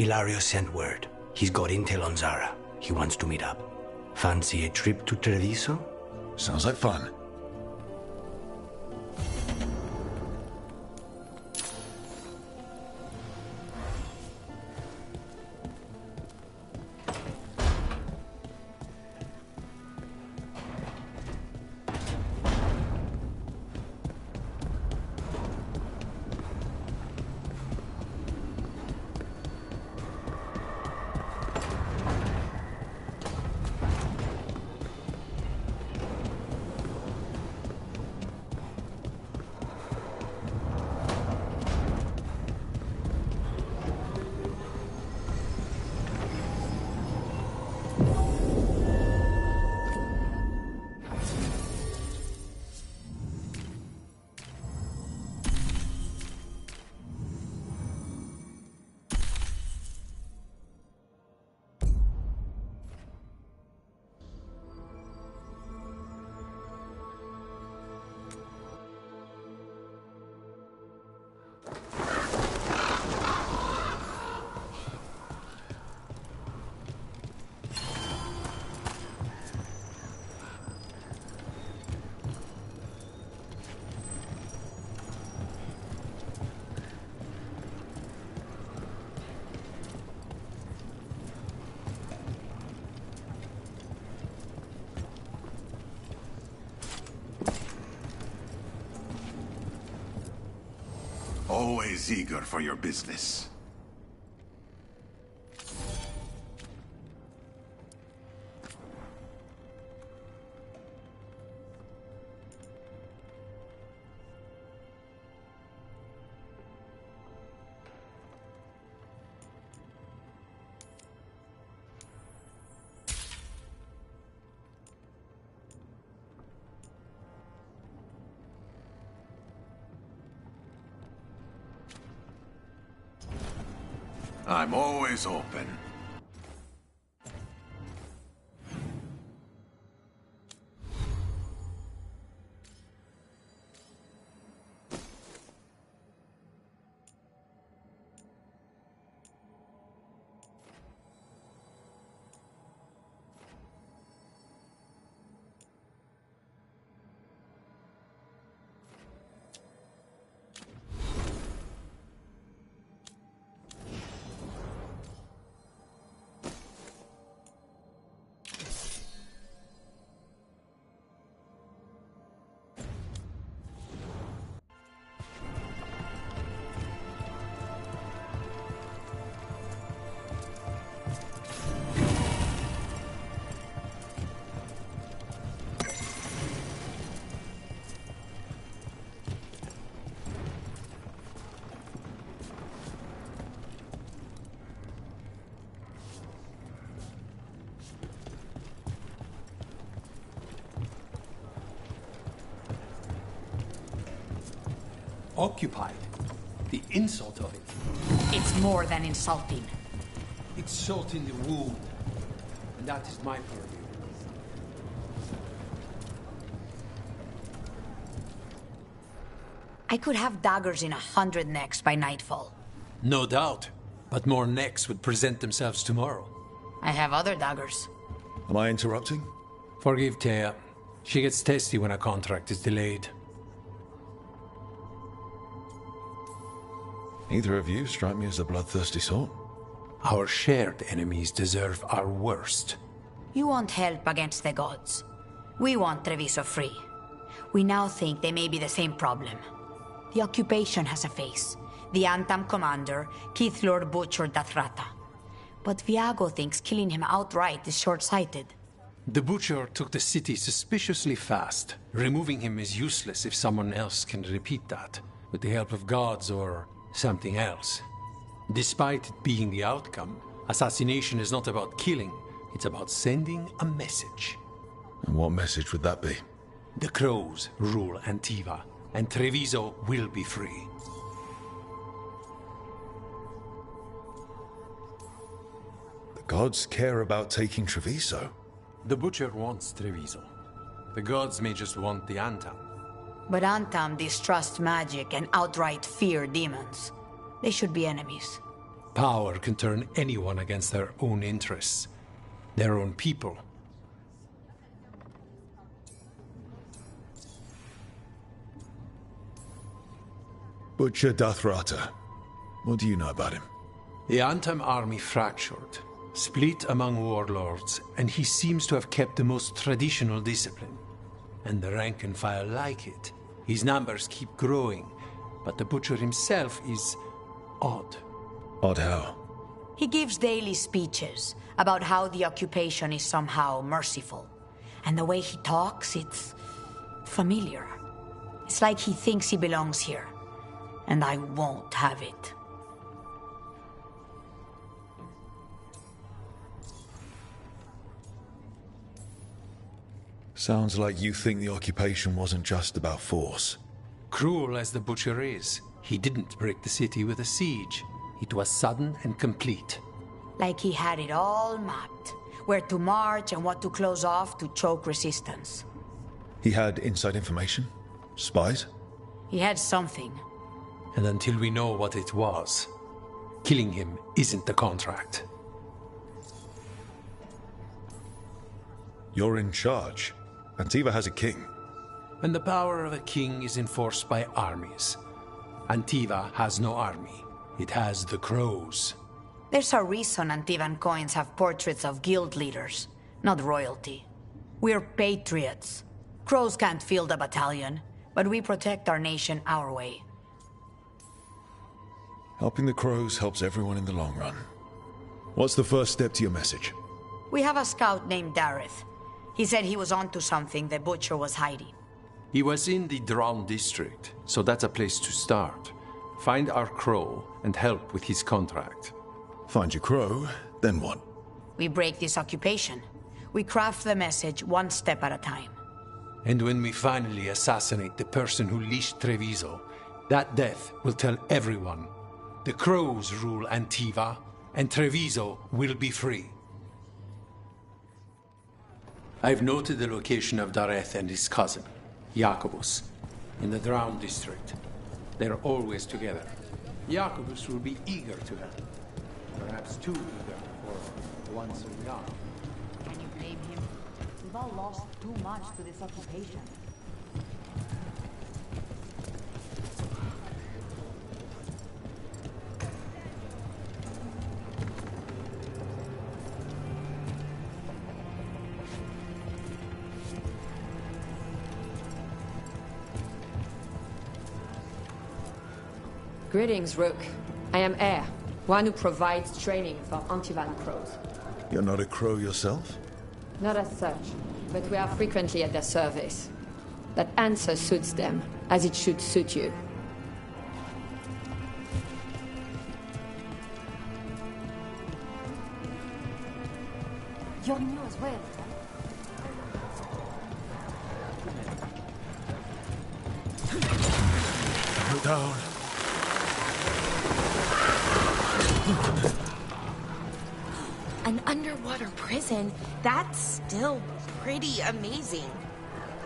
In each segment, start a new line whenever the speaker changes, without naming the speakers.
Ilario sent word. He's got intel on Zara. He wants to meet up. Fancy a trip to Treviso?
Sounds like fun.
Always eager for your business. I'm always open.
Occupied. The insult of it.
It's more than insulting.
It's salt in the wound. And that is my purview.
I could have daggers in 100 necks by nightfall.
No doubt. But more necks would present themselves tomorrow.
I have other daggers.
Am I interrupting?
Forgive Thea. She gets testy when a contract is delayed.
Neither of you strike me as a bloodthirsty sort.
Our shared enemies deserve our worst.
You want help against the gods. We want Treviso free. We now think they may be the same problem. The occupation has a face. The Antam commander, Keith Lord Butcher Dathrata. But Viago thinks killing him outright is short-sighted.
The Butcher took the city suspiciously fast. Removing him is useless if someone else can repeat that, with the help of gods or something else. Despite it being the outcome, assassination is not about killing, it's about sending a message.
And what message would that be?
The Crows rule Antiva, and Treviso will be free.
The gods care about taking Treviso.
The Butcher wants Treviso. The gods may just want the Antam.
But Antam distrust magic and outright fear demons. They should be enemies.
Power can turn anyone against their own interests, their own people.
Butcher Dathrata. What do you know about him?
The Antam army fractured, split among warlords, and he seems to have kept the most traditional discipline. And the rank and file like it. His numbers keep growing, but the Butcher himself is odd.
Odd how?
He gives daily speeches about how the occupation is somehow merciful. And the way he talks, it's familiar. It's like he thinks he belongs here. And I won't have it.
Sounds like you think the occupation wasn't just about force.
Cruel as the Butcher is, he didn't break the city with a siege. It was sudden and complete.
Like he had it all mapped. Where to march and what to close off to choke resistance.
He had inside information? Spies?
He had something.
And until we know what it was, killing him isn't the contract.
You're in charge. Antiva has a king.
And the power of a king is enforced by armies. Antiva has no army. It has the Crows.
There's a reason Antivan coins have portraits of guild leaders, not royalty. We're patriots. Crows can't field a battalion, but we protect our nation our way.
Helping the Crows helps everyone in the long run. What's the first step to your message?
We have a scout named Dareth. He said he was onto something the Butcher was hiding.
He was in the Drown district, so that's a place to start. Find our Crow and help with his contract.
Find your Crow, then what?
We break this occupation. We craft the message one step at a time.
And when we finally assassinate the person who leashed Treviso, that death will tell everyone. The Crows rule Antiva, and Treviso will be free. I've noted the location of Dareth and his cousin, Jacobus, in the Drown district. They're always together. Jacobus will be eager to help. Perhaps too eager for one so young.
Can you blame him? We've all lost too much to this occupation.
Greetings, Rook. I am Air, one who provides training for Antivan Crows.
You're not a Crow yourself?
Not as such, but we are frequently at their service. That answer suits them, as it should suit you.
You're new as well.
Go down.
An underwater prison? That's still pretty amazing.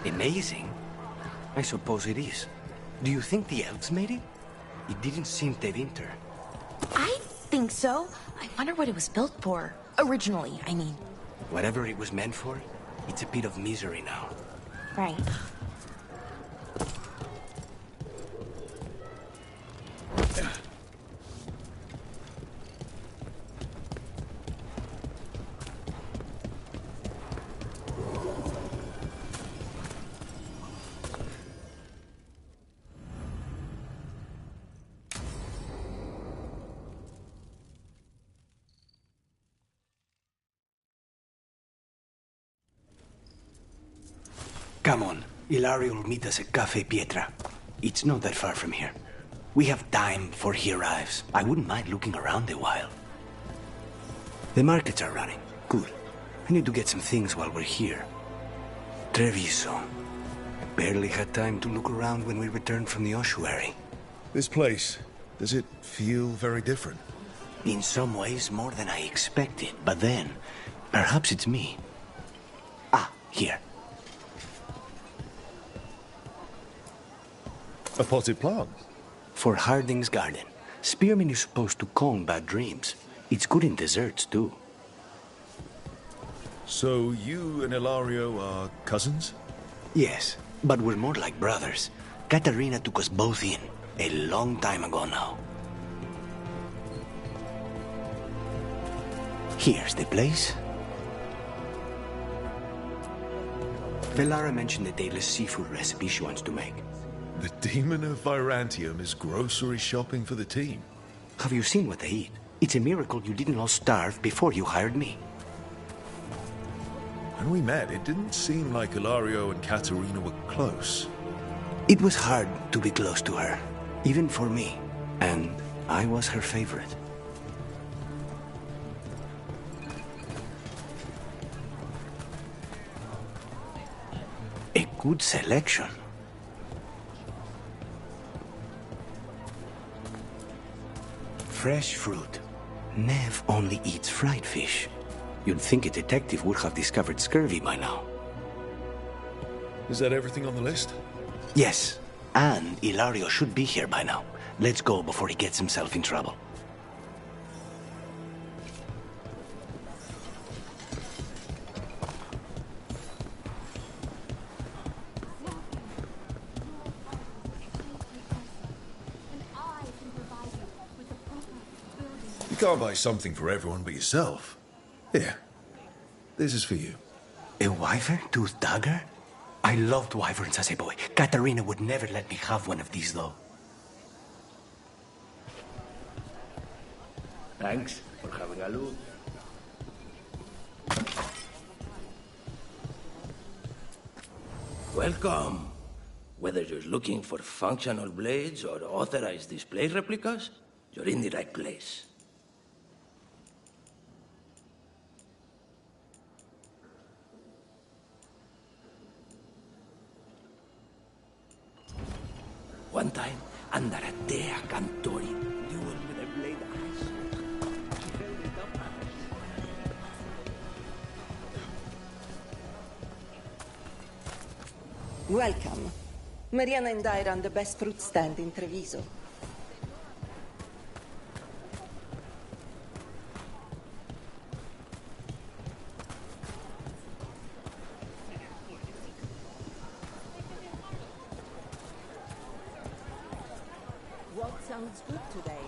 Amazing? I suppose it is. Do you think the elves made it? It didn't seem to winter.
I think so. I wonder what it was built for. Originally, I mean.
Whatever it was meant for, it's a pit of misery now.
Right.
Come on. Ilario will meet us at Cafe Pietra. It's not that far from here. We have time before he arrives. I wouldn't mind looking around a while. The markets are running. Good. I need to get some things while we're here. Treviso. I barely had time to look around when we returned from the ossuary.
This place, does it feel very different?
In some ways, more than I expected. But then, perhaps it's me. Ah, here.
A potted plant?
For Harding's garden. Spearmint is supposed to calm bad dreams. It's good in desserts, too.
So you and Ilario are cousins?
Yes, but we're more like brothers. Katarina took us both in, a long time ago now. Here's the place. Velara mentioned the daedalus seafood recipe she wants to make.
The Demon of Virantium is grocery shopping for the team.
Have you seen what they eat? It's a miracle you didn't all starve before you hired me.
When we met, it didn't seem like Ilario and Katarina were close.
It was hard to be close to her, even for me. And I was her favorite. A good selection. Fresh fruit. Nev only eats fried fish. You'd think a detective would have discovered scurvy by now.
Is that everything on the list?
Yes, and Ilario should be here by now. Let's go before he gets himself in trouble.
You can't buy something for everyone but yourself. Here, this is for you.
A wyvern-toothed dagger? I loved wyverns as a boy. Katarina would never let me have one of these, though.
Thanks for having a look. Welcome. Whether you're looking for functional blades or authorized display replicas, you're in the right place. One time, under a Dea Cantori, duel with a blade axe. She held it up.
Welcome. Mariana and I run the best fruit stand in Treviso. What sounds good today?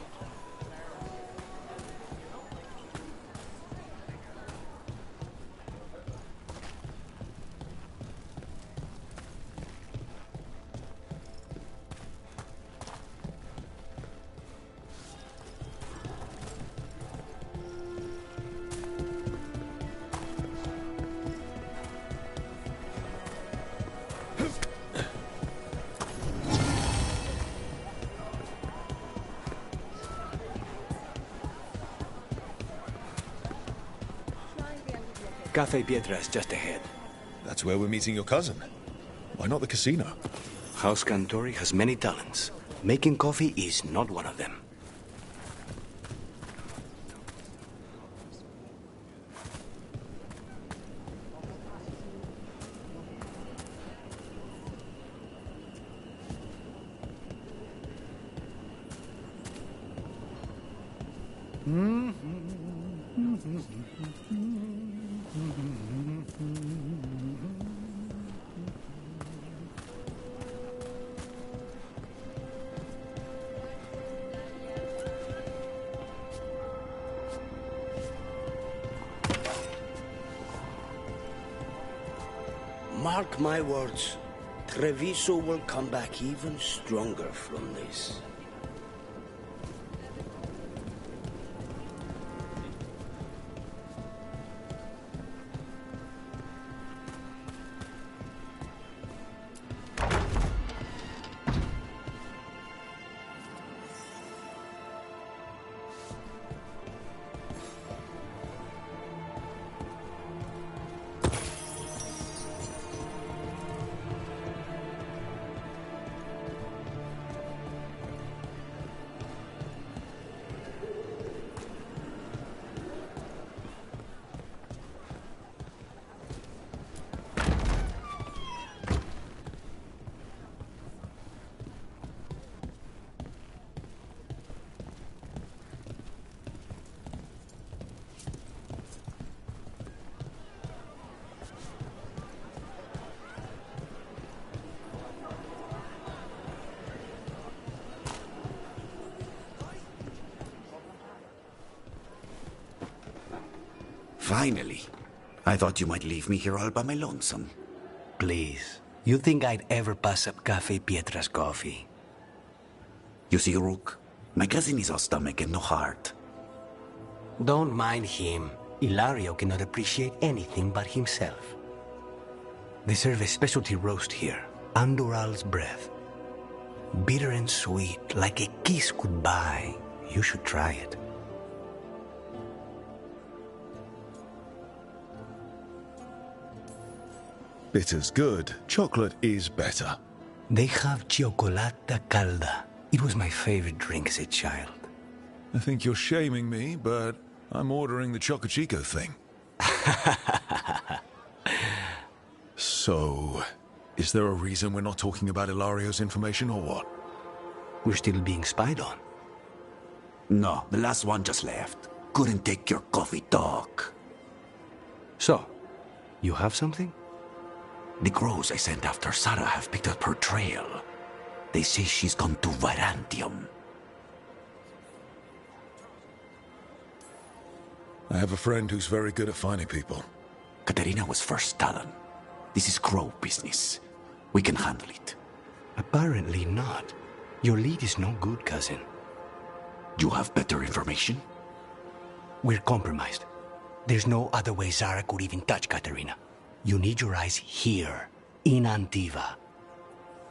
Cafe Pietra is just ahead.
That's where we're meeting your cousin. Why not the casino?
House Cantori has many talents. Making coffee is not one of them.
Mark my words, Treviso will come back even stronger from this.
Finally. I thought you might leave me here all by my lonesome.
Please. You think I'd ever pass up Cafe Pietra's coffee?
You see, Rook, my cousin is all stomach and no heart.
Don't mind him. Ilario cannot appreciate anything but himself. They serve a specialty roast here, Andoral's breath. Bitter and sweet, like a kiss goodbye. You should try it.
Bitter's good. Chocolate is better.
They have Cioccolata Calda. It was my favorite drink as a child.
I think you're shaming me, but I'm ordering the Choco Chico thing. So, is there a reason we're not talking about Ilario's information or what?
We're still being spied on.
No, the last one just left. Couldn't take your coffee talk.
So, you have something?
The crows I sent after Sarah have picked up her trail. They say she's gone to Virantium.
I have a friend who's very good at finding people.
Katerina was first Talon. This is crow business. We can handle it.
Apparently not. Your lead is no good, cousin.
You have better information?
We're compromised. There's no other way Zara could even touch Katerina. You need your eyes here, in Antiva.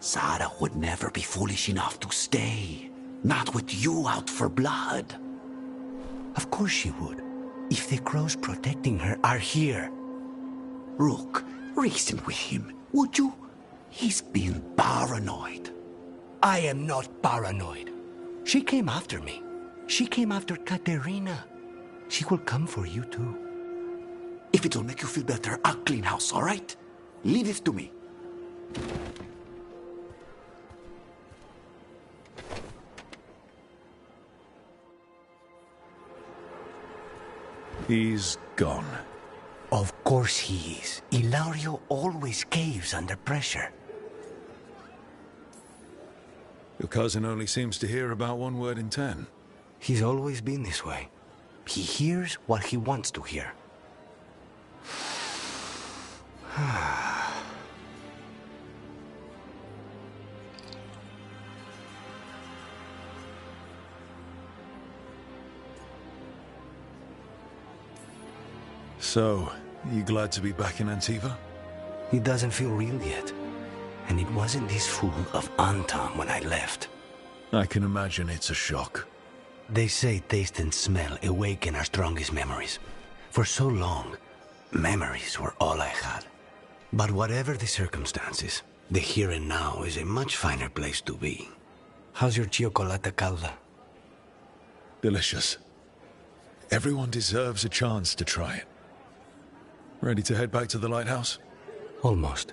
Zara would never be foolish enough to stay. Not with you out for blood.
Of course she would. If the crows protecting her are here.
Rook, reason with him, would you? He's been paranoid.
I am not paranoid. She came after me. She came after Katerina. She will come for you too.
If it'll make you feel better, I'll clean house, all right? Leave it to me.
He's gone.
Of course he is. Ilario always caves under pressure.
Your cousin only seems to hear about one word in 10.
He's always been this way. He hears what he wants to hear.
So, you glad to be back in Antiva?
It doesn't feel real yet. And it wasn't this fool of Anton when I left.
I can imagine it's a shock.
They say taste and smell awaken our strongest memories. For so long, memories were all I had. But whatever the circumstances, the here and now is a much finer place to be. How's your Cioccolata Calda?
Delicious. Everyone deserves a chance to try it. Ready to head back to the lighthouse?
Almost.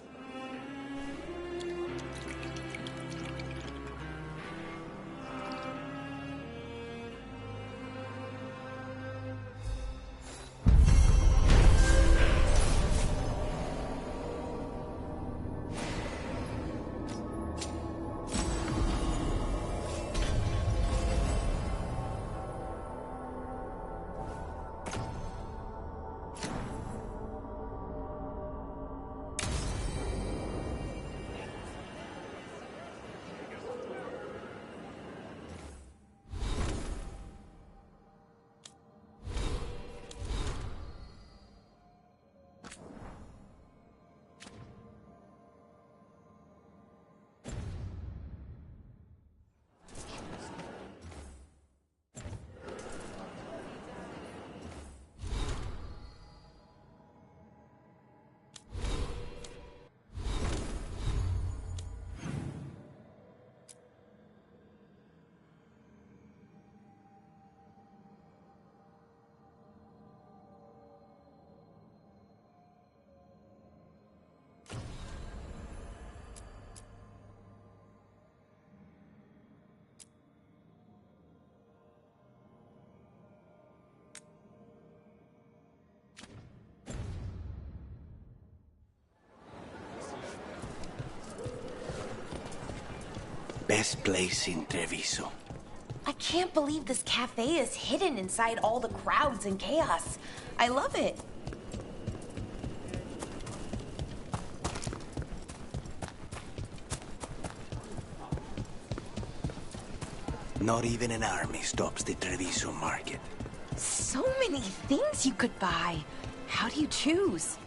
Best place in Treviso.
I can't believe this cafe is hidden inside all the crowds and chaos. I love it.
Not even an army stops the Treviso market.
So many things you could buy. How do you choose?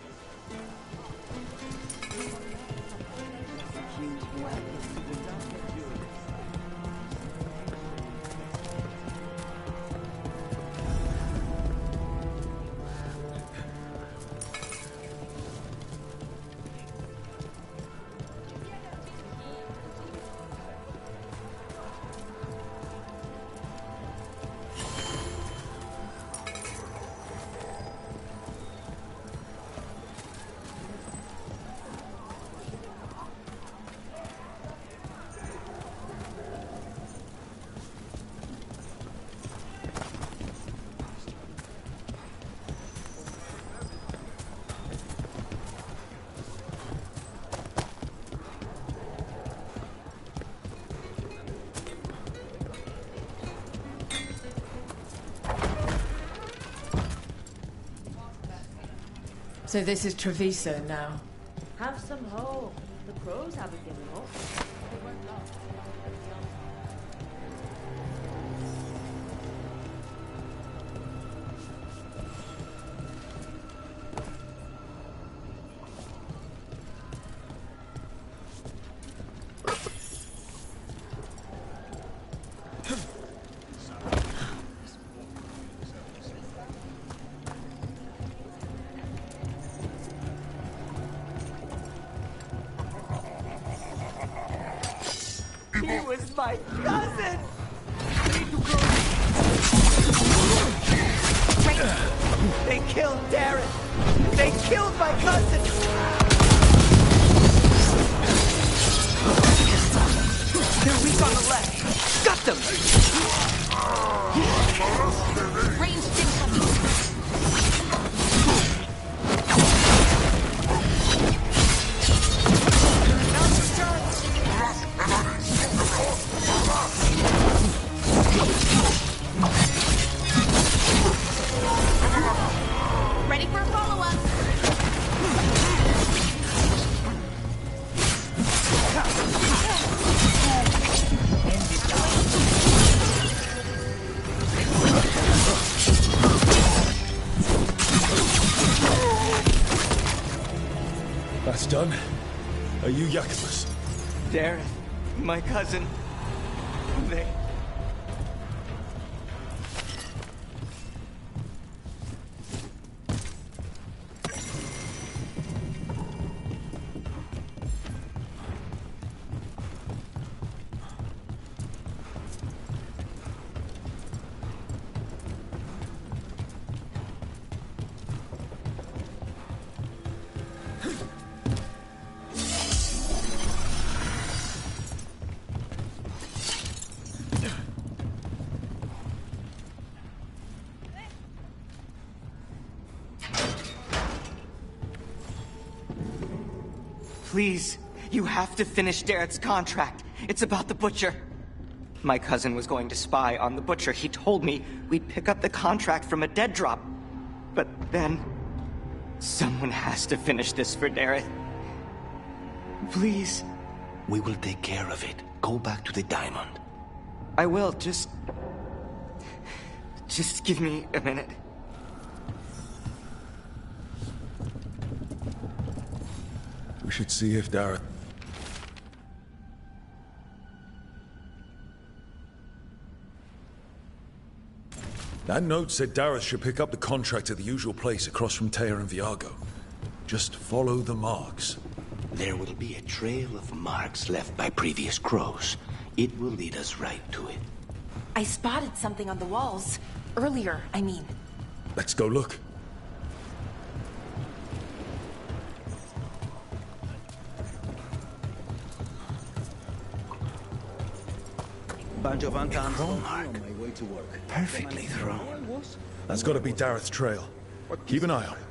So this is Treviso now.
Have some hope. The crows haven't given up. They weren't lost.
He was my cousin! They killed Darren! They killed my cousin! They're weak on the left! Got them!
Range difficulty. Ready for a follow-up.
That's done. Are you Jacobus?
Darren, my cousin. They... Please, you have to finish Darrett's contract. It's about the Butcher. My cousin was going to spy on the Butcher. He told me we'd pick up the contract from a dead drop. But then... someone has to finish this for Darrett. Please.
We will take care of it. Go back to the diamond.
I will, just give me a minute.
We should see if Dareth... That note said Dareth should pick up the contract at the usual place across from Teir and Viago. Just follow the marks.
There will be a trail of marks left by previous crows. It will lead us right to it.
I spotted something on the walls. Earlier, I mean.
Let's go look.
Crow mark. Perfectly thrown.
That's got to be Dareth's trail. Keep an eye on it.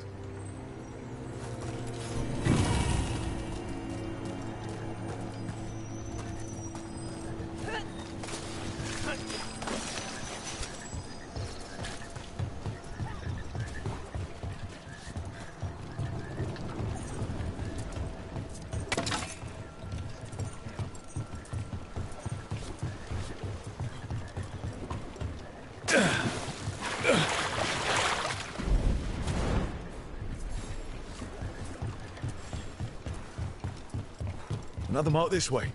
Another mark this way.